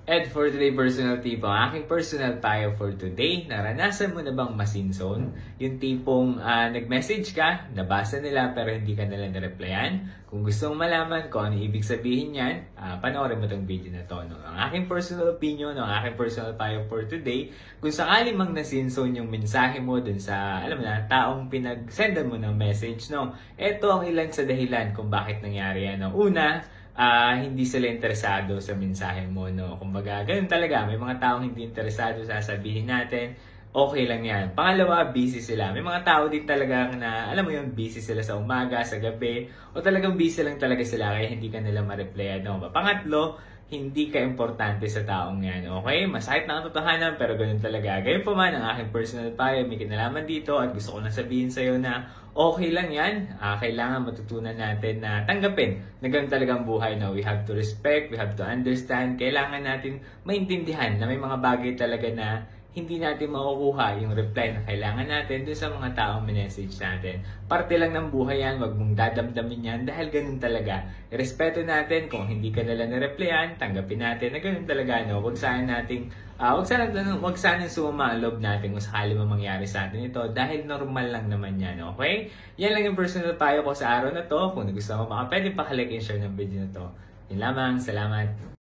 And for today personal tip, ang aking personal tayo for today, naranasan mo na bang masinzone? Yung tipong nag-message ka, nabasa nila pero hindi ka nila na-replyan? Kung gusto mong malaman kung ano ibig sabihin yan, panoorin mo tong video na to. No? Ang aking personal opinion, ang aking personal tayo for today, kung sakali mang nasinzone yung mensahe mo dun sa, alam mo na, taong pinag-sendan mo ng message, no? Ito ang ilan sa dahilan kung bakit nangyari yan. No? Una, hindi sila interesado sa mensahe mo, no? Kumbaga, ganun talaga. May mga taong hindi interesado sa sasabihin natin. Okay lang yan. Pangalawa, busy sila. May mga tao din talaga na, alam mo yun, busy sila sa umaga, sa gabi, o talagang busy lang talaga sila kaya hindi ka nila ma-reply, no? Pangatlo, hindi ka importante sa taong yan, okay? Masakit na ang totohanan, pero ganun talaga. Gayun pa man, ang aking personal payo, may kinalaman dito at gusto ko na sabihin sa'yo na okay lang yan. Kailangan matutunan natin na tanggapin na ganun talagang buhay na we have to respect, we have to understand. Kailangan natin maintindihan na may mga bagay talaga na hindi natin makukuha yung reply na kailangan natin dun sa mga taong message natin. Parte lang ng buhay yan, wag mong dadamdamin yan dahil ganun talaga. Respeto natin kung hindi ka nila na-replyan, tanggapin natin na ganun talaga. No? Huwag sana sumama ang loob natin kung sakali man mangyari sa atin ito dahil normal lang naman yan, okay? Yan lang yung personal tayo ko sa araw na to. Kung gusto mo, baka pwede pa like and share ng video na to. Yun lamang, salamat!